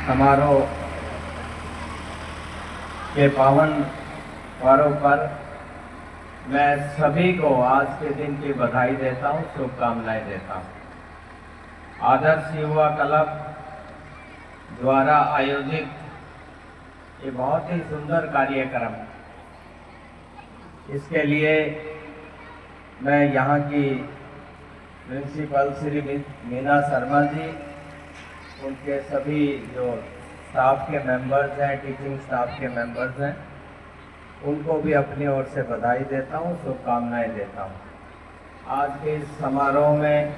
समारोह के पावन पर्व पर मैं सभी को आज के दिन की बधाई देता हूँ, शुभकामनाएं देता हूँ। आदर्श युवा क्लब द्वारा आयोजित ये बहुत ही सुंदर कार्यक्रम, इसके लिए मैं यहाँ की प्रिंसिपल श्री मीना शर्मा जी, उनके सभी जो स्टाफ के मेंबर्स हैं, टीचिंग स्टाफ के मेंबर्स हैं, उनको भी अपनी ओर से बधाई देता हूँ, शुभकामनाएं देता हूँ। आज के इस समारोह में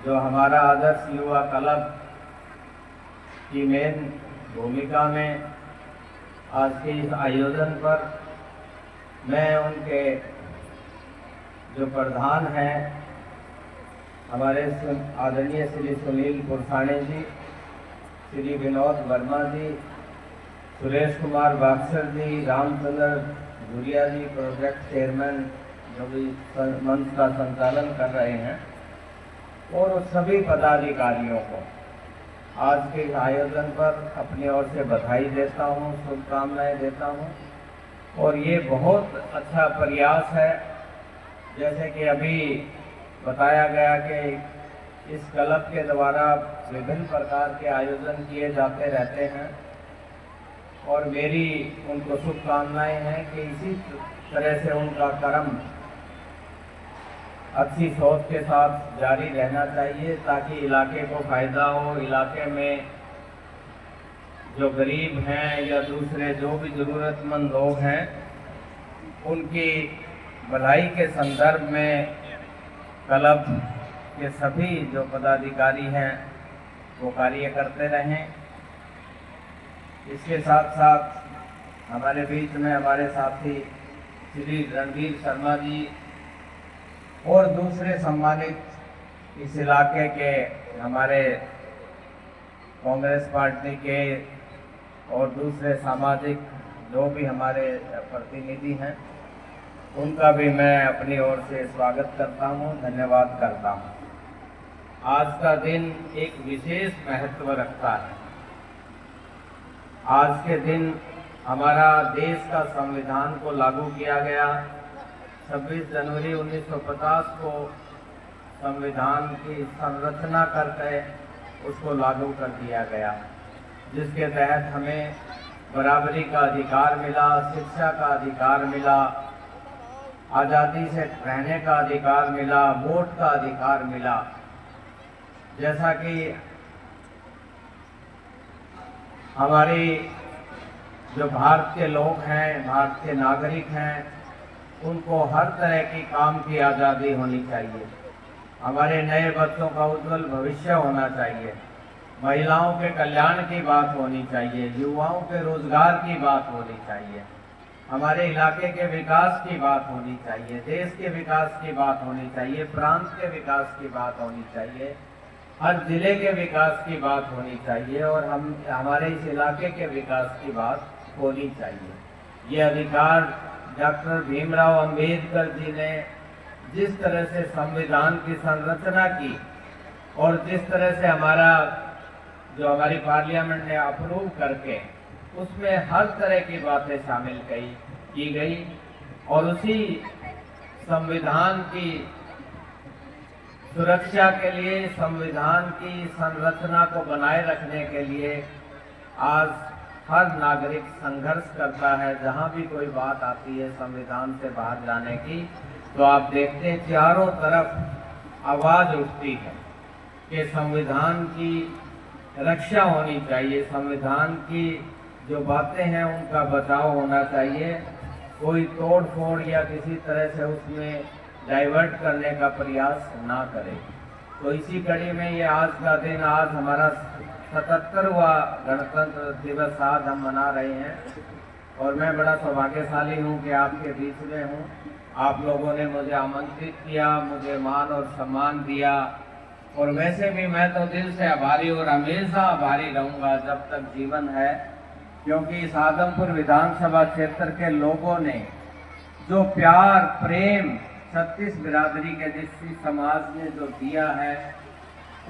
जो हमारा आदर्श युवा क्लब की मेन भूमिका में आज के इस आयोजन पर मैं उनके जो प्रधान हैं हमारे आदरणीय श्री सुनील पुरसाणे जी, श्री विनोद वर्मा जी, सुरेश कुमार बाक्सर जी, रामचंद्र धुरिया जी, प्रोजेक्ट चेयरमैन जो भी मंच का संचालन कर रहे हैं, और उस सभी पदाधिकारियों को आज के इस आयोजन पर अपनी ओर से बधाई देता हूँ, शुभकामनाएं देता हूँ। और ये बहुत अच्छा प्रयास है, जैसे कि अभी बताया गया कि इस क्लब के द्वारा विभिन्न प्रकार के आयोजन किए जाते रहते हैं, और मेरी उनको शुभकामनाएं हैं कि इसी तरह से उनका कर्म अच्छी सोच के साथ जारी रहना चाहिए, ताकि इलाके को फायदा हो। इलाके में जो गरीब हैं या दूसरे जो भी ज़रूरतमंद लोग हैं, उनकी भलाई के संदर्भ में क्लब के सभी जो पदाधिकारी हैं वो कार्य करते रहें। इसके साथ साथ हमारे बीच में हमारे साथी श्री रणवीर शर्मा जी और दूसरे सम्मानित इस इलाके के हमारे कांग्रेस पार्टी के और दूसरे सामाजिक जो भी हमारे प्रतिनिधि हैं, उनका भी मैं अपनी ओर से स्वागत करता हूं, धन्यवाद करता हूं। आज का दिन एक विशेष महत्व रखता है। आज के दिन हमारा देश का संविधान को लागू किया गया। 26 जनवरी 1950 को संविधान की संरचना करके उसको लागू कर दिया गया, जिसके तहत हमें बराबरी का अधिकार मिला, शिक्षा का अधिकार मिला, आज़ादी से रहने का अधिकार मिला, वोट का अधिकार मिला। जैसा कि हमारी जो भारत के लोग हैं, भारत के नागरिक हैं, उनको हर तरह की काम की आज़ादी होनी चाहिए। हमारे नए बच्चों का उज्जवल भविष्य होना चाहिए, महिलाओं के कल्याण की बात होनी चाहिए, युवाओं के रोजगार की बात होनी चाहिए, हमारे इलाके के विकास की बात होनी चाहिए, देश के विकास की बात होनी चाहिए, प्रांत के विकास की बात होनी चाहिए, हर जिले के विकास की बात होनी चाहिए, और हमारे इस इलाके के विकास की बात होनी चाहिए। ये अधिकार डॉक्टर भीमराव अंबेडकर जी ने जिस तरह से संविधान की संरचना की और जिस तरह से हमारी पार्लियामेंट ने अप्रूव करके उसमें हर तरह की बातें शामिल की गई, और उसी संविधान की सुरक्षा के लिए, संविधान की संरचना को बनाए रखने के लिए आज हर नागरिक संघर्ष करता है। जहां भी कोई बात आती है संविधान से बाहर जाने की, तो आप देखते हैं चारों तरफ आवाज उठती है कि संविधान की रक्षा होनी चाहिए, संविधान की जो बातें हैं उनका बचाव होना चाहिए, कोई तोड़ फोड़ या किसी तरह से उसमें डाइवर्ट करने का प्रयास ना करे। तो इसी कड़ी में ये आज का दिन, आज हमारा 77वां गणतंत्र दिवस आज हम मना रहे हैं, और मैं बड़ा सौभाग्यशाली हूँ कि आपके बीच में हूँ। आप लोगों ने मुझे आमंत्रित किया, मुझे मान और सम्मान दिया, और वैसे भी मैं तो दिल से आभारी और हमेशा आभारी रहूँगा जब तक जीवन है, क्योंकि इस आदमपुर विधानसभा क्षेत्र के लोगों ने जो प्यार, प्रेम 36 बिरादरी के जिस समाज ने जो दिया है,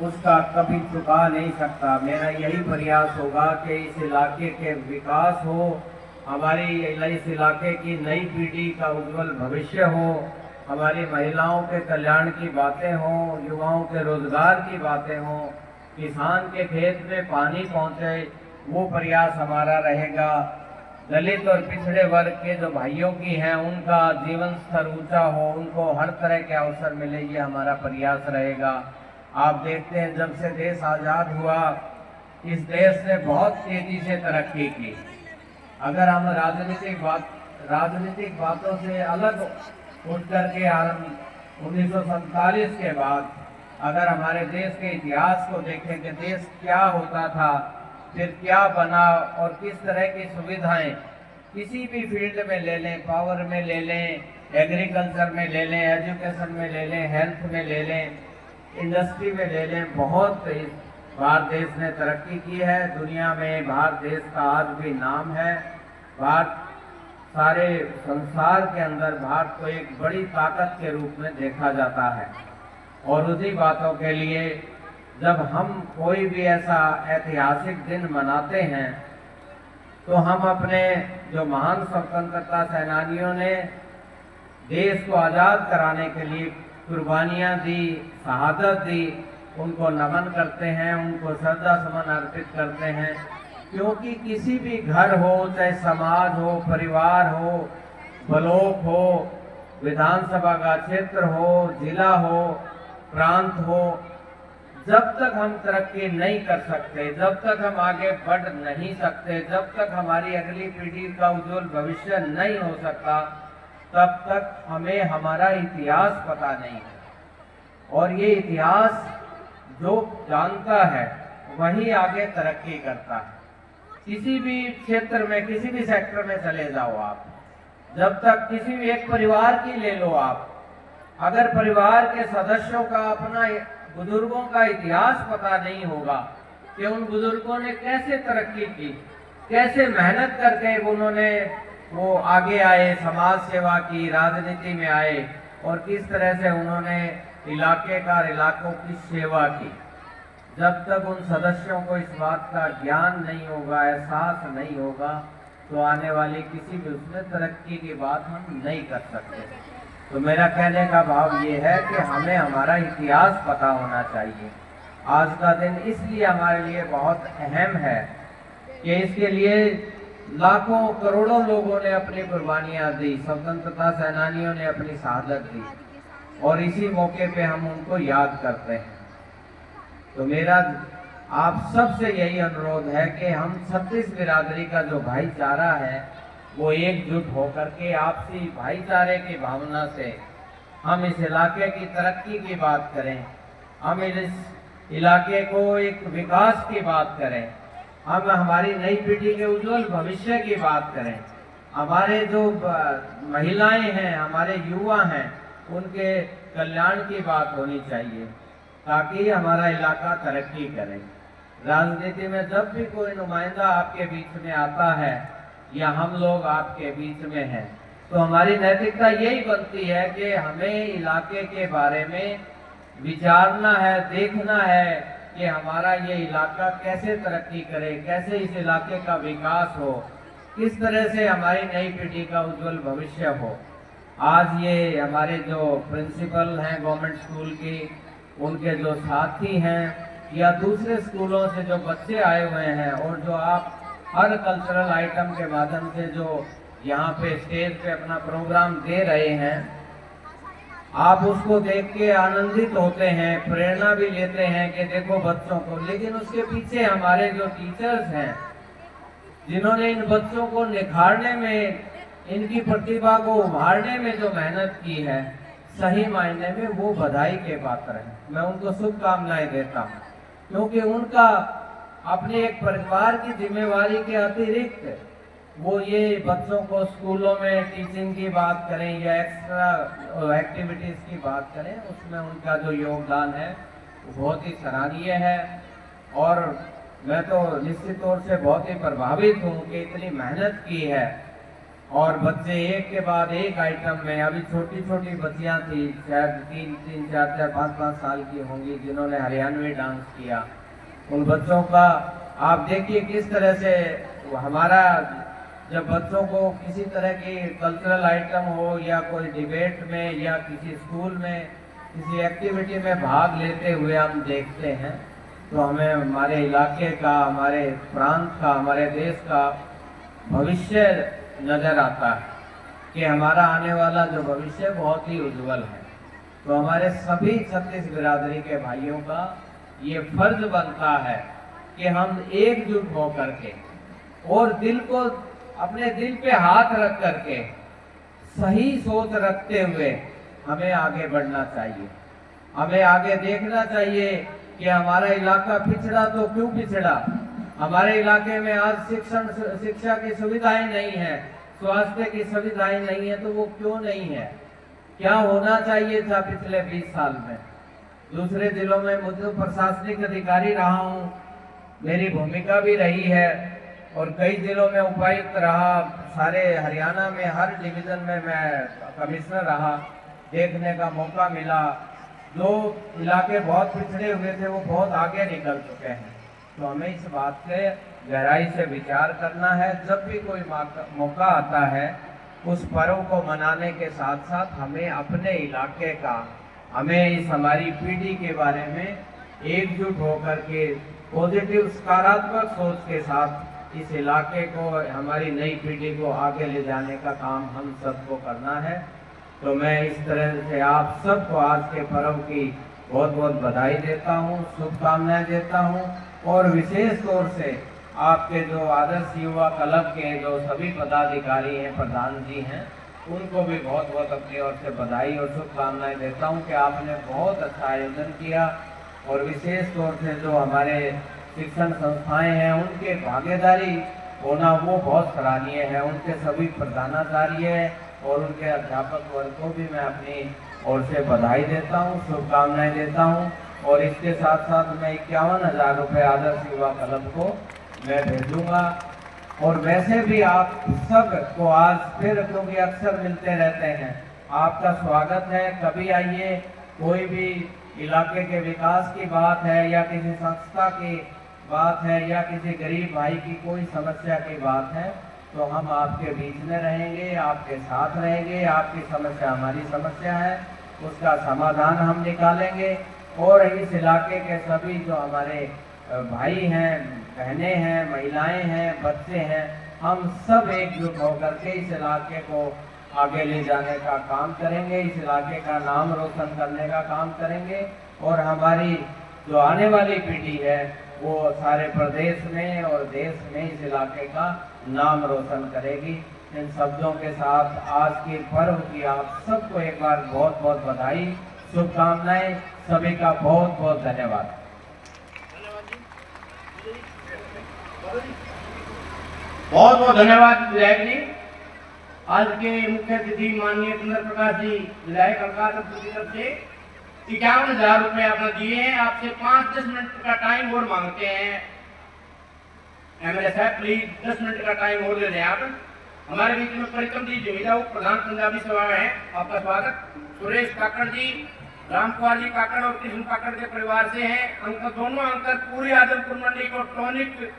उसका कभी चुका नहीं सकता। मेरा यही प्रयास होगा कि इस इलाके के विकास हो, हमारी इस इलाके की नई पीढ़ी का उज्जवल भविष्य हो, हमारी महिलाओं के कल्याण की बातें हों, युवाओं के रोजगार की बातें हों, किसान के खेत में पानी पहुंचे, वो प्रयास हमारा रहेगा। दलित और पिछड़े वर्ग के जो भाइयों की हैं उनका जीवन स्तर ऊंचा हो, उनको हर तरह के अवसर मिले, ये हमारा प्रयास रहेगा। आप देखते हैं जब से देश आज़ाद हुआ, इस देश ने बहुत तेजी से तरक्की की। अगर हम राजनीतिक बातों से अलग उठ करके 1947 के बाद अगर हमारे देश के इतिहास को देखें कि देश क्या होता था, फिर क्या बना और किस तरह की सुविधाएं किसी भी फील्ड में ले लें, पावर में ले लें, एग्रीकल्चर में ले लें, एजुकेशन में ले लें, हेल्थ में ले लें, इंडस्ट्री में ले लें, बहुत भारत देश ने तरक्की की है। दुनिया में भारत देश का आज भी नाम है। भारत सारे संसार के अंदर भारत को एक बड़ी ताकत के रूप में देखा जाता है। और उसी बातों के लिए जब हम कोई भी ऐसा ऐतिहासिक दिन मनाते हैं तो हम अपने जो महान स्वतंत्रता सेनानियों ने देश को आज़ाद कराने के लिए कुर्बानियाँ दी, शहादत दी, उनको नमन करते हैं, उनको श्रद्धा सुमन अर्पित करते हैं। क्योंकि किसी भी घर हो, चाहे समाज हो, परिवार हो, ब्लॉक हो, विधानसभा का क्षेत्र हो, जिला हो, प्रांत हो, जब तक हम तरक्की नहीं कर सकते, जब तक हम आगे बढ़ नहीं सकते, जब तक हमारी अगली पीढ़ी का उज्जवल भविष्य नहीं हो सकता, तब तक हमें हमारा इतिहास पता नहीं है। और ये इतिहास जो जानता है वही आगे तरक्की करता है। किसी भी क्षेत्र में, किसी भी सेक्टर में चले जाओ आप, जब तक किसी भी एक परिवार की ले लो आप, अगर परिवार के सदस्यों का, अपना बुजुर्गों का इतिहास पता नहीं होगा कि उन बुजुर्गों ने कैसे तरक्की की, कैसे मेहनत करके उन्होंने वो आगे आए, समाज सेवा की, राजनीति में आए और किस तरह से उन्होंने इलाकों की सेवा की, जब तक उन सदस्यों को इस बात का ज्ञान नहीं होगा, एहसास नहीं होगा, तो आने वाली किसी भी उसमें तरक्की की बात हम नहीं कर सकते। तो मेरा कहने का भाव ये है कि हमें हमारा इतिहास पता होना चाहिए। आज का दिन इसलिए हमारे लिए बहुत अहम है कि इसके लिए लाखों करोड़ों लोगों ने अपनी कुर्बानियां दी, स्वतंत्रता सेनानियों ने अपनी शहादत दी, और इसी मौके पे हम उनको याद करते हैं। तो मेरा आप सबसे यही अनुरोध है कि हम छत्तीस बिरादरी का जो भाईचारा है वो एकजुट होकर के आपसी भाईचारे की भावना से हम इस इलाके की तरक्की की बात करें, हम इस इलाके को एक विकास की बात करें, हम हमारी नई पीढ़ी के उज्जवल भविष्य की बात करें, हमारे जो महिलाएं हैं, हमारे युवा हैं, उनके कल्याण की बात होनी चाहिए ताकि हमारा इलाका तरक्की करे। राजनीति में जब भी कोई नुमाइंदा आपके बीच में आता है या हम लोग आपके बीच में हैं, तो हमारी नैतिकता यही बनती है कि हमें इलाके के बारे में विचारना है, देखना है कि हमारा ये इलाका कैसे तरक्की करे, कैसे इस इलाके का विकास हो, किस तरह से हमारी नई पीढ़ी का उज्जवल भविष्य हो। आज ये हमारे जो प्रिंसिपल हैं गवर्नमेंट स्कूल की, उनके जो साथी हैं या दूसरे स्कूलों से जो बच्चे आए हुए हैं, और जो आप हर कल्चरल आइटम के माध्यम से जो यहाँ पे स्टेज पे अपना प्रोग्राम दे रहे हैं, आप उसको देख के आनंदित होते हैं, प्रेरणा भी लेते हैं कि देखो बच्चों को। लेकिन उसके पीछे हमारे जो टीचर्स हैं जिन्होंने इन बच्चों को निखारने में, इनकी प्रतिभा को उभारने में जो मेहनत की है, सही मायने में वो बधाई के पात्र हैं। मैं उनको शुभकामनाएं देता हूँ, क्योंकि उनका अपने एक परिवार की जिम्मेवारी के अतिरिक्त वो ये बच्चों को स्कूलों में टीचिंग की बात करें या एक्स्ट्रा एक्टिविटीज़ की बात करें, उसमें उनका जो योगदान है वो बहुत ही सराहनीय है। और मैं तो निश्चित तौर से बहुत ही प्रभावित हूँ कि इतनी मेहनत की है और बच्चे एक के बाद एक आइटम में, अभी छोटी छोटी बच्चियां थी, शायद 3-3, 4-4, 5-5 साल की होंगी, जिन्होंने हरियाणवी डांस किया। उन बच्चों का आप देखिए किस तरह से हमारा, जब बच्चों को किसी तरह की कल्चरल आइटम हो या कोई डिबेट में या किसी स्कूल में किसी एक्टिविटी में भाग लेते हुए हम देखते हैं, तो हमें हमारे इलाके का, हमारे प्रांत का, हमारे देश का भविष्य नजर आता है कि हमारा आने वाला जो भविष्य बहुत ही उज्जवल है। तो हमारे सभी छत्तीस बिरादरी के भाइयों का ये फर्ज बनता है कि हम एकजुट होकर के और दिल को, अपने दिल पे हाथ रख करके, सही सोच रखते हुए हमें आगे बढ़ना चाहिए। हमें आगे देखना चाहिए कि हमारा इलाका पिछड़ा तो क्यों पिछड़ा, हमारे इलाके में आज शिक्षा की सुविधाएं नहीं है, स्वास्थ्य की सुविधाएं नहीं है, तो वो क्यों नहीं है, क्या होना चाहिए था पिछले 20 साल में। दूसरे जिलों में मुझे प्रशासनिक अधिकारी रहा हूँ, मेरी भूमिका भी रही है, और कई जिलों में उपायुक्त रहा, सारे हरियाणा में हर डिवीजन में मैं कमिश्नर रहा, देखने का मौका मिला। जो इलाके बहुत पिछड़े हुए थे वो बहुत आगे निकल चुके हैं। तो हमें इस बात पे गहराई से विचार करना है। जब भी कोई मौका आता है, उस पर्व को मनाने के साथ साथ हमें अपने इलाके का, हमें इस हमारी पीढ़ी के बारे में एकजुट होकर के पॉजिटिव सकारात्मक सोच के साथ इस इलाके को, हमारी नई पीढ़ी को आगे ले जाने का काम हम सबको करना है। तो मैं इस तरह से आप सबको आज के पर्व की बहुत बहुत बधाई देता हूँ, शुभकामनाएं देता हूँ, और विशेष तौर से आपके जो आदर्श युवा क्लब के जो सभी पदाधिकारी हैं, प्रधान जी हैं, उनको भी बहुत बहुत अपनी ओर से बधाई और शुभकामनाएं देता हूँ कि आपने बहुत अच्छा आयोजन किया। और विशेष तौर से जो हमारे शिक्षण संस्थाएं हैं, उनके भागीदारी होना वो बहुत सराहनीय है। उनके सभी प्रधानाचार्य और उनके अध्यापक वर्ग को भी मैं अपनी ओर से बधाई देता हूँ, शुभकामनाएं देता हूँ। और इसके साथ साथ मैं 51,000 रुपये आदर्श युवा क्लब को मैं भेजूंगा। और वैसे भी आप सब को आज फिर, क्योंकि अक्सर मिलते रहते हैं, आपका स्वागत है। कभी आइए, कोई भी इलाके के विकास की बात है या किसी संस्था की बात है या किसी गरीब भाई की कोई समस्या की बात है, तो हम आपके बीच में रहेंगे, आपके साथ रहेंगे। आपकी समस्या हमारी समस्या है, उसका समाधान हम निकालेंगे। और इस इलाके के सभी जो हमारे भाई हैं, बहनें हैं, महिलाएं हैं, बच्चे हैं, हम सब एकजुट होकर के इस इलाके को आगे ले जाने का काम करेंगे, इस इलाके का नाम रोशन करने का काम करेंगे। और हमारी जो आने वाली पीढ़ी है वो सारे प्रदेश में और देश में इस इलाके का नाम रोशन करेगी। इन शब्दों के साथ आज के पर्व की आप सबको एक बार बहुत बहुत बधाई, शुभकामनाएं। सभी का बहुत बहुत धन्यवाद। बहुत बहुत धन्यवाद विधायक जी। आज के मुख्य अतिथि माननीय सुंदर प्रकाश जी, विधायक अलकापुर की तरफ से 51,000 रुपए आपने दिए हैं। आपसे 5-10 मिनट का टाइम और मांगते हैं। एमएलए साहब प्लीज 10 मिनट का टाइम और दे दें आप। हमारे बीच में परिक्रम जी जमीदा प्रधान पंजाबी सभा है, आपका स्वागत। सुरेश काकड़ जी, राम कुमार जी काकड़ और कृष्ण काकड़ के परिवार से हैं। अंकल, दोनों अंकल पूरी आदमपुर मंडी को टॉनिक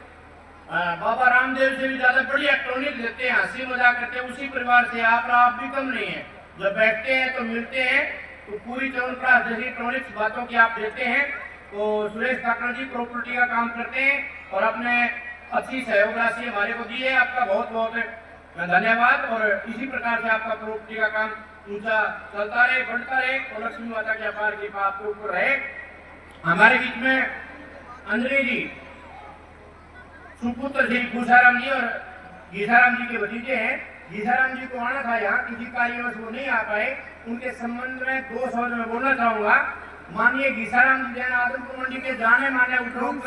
बाबा रामदेव से भी ज्यादा बढ़िया टॉनिक देते हैं, हंसी मजाक करते हैं। उसी परिवार से आप भी कम नहीं है। जब बैठते हैं तो मिलते हैं, तो पूरी च्यवनप्राश जैसी टॉनिक बातों की आप देते हैं। तो सुरेश काकड़ जी प्रॉपर्टी का काम करते हैं और अपने अच्छी सहयोग राशि हमारे को दी है। आपका बहुत बहुत धन्यवाद। और इसी प्रकार से आपका प्रॉपर्टी का काम ऊंचा चलता रहे, बढ़ता रहे और लक्ष्मी माता की अपार कृपा आपके ऊपर रहे। हमारे बीच में अंजलि जी, सुपुत्र श्री भूषाराम जी और गीसाराम जी के भतीजे हैं। गीसाराम जी को आना था यहाँ, किसी कार्यवश वो नहीं आ पाए। उनके संबंध में 2 शब्द में बोलना चाहूंगा। माननीय गीसाराम जी जैन आदमपुर मंडी के जाने माने उद्योग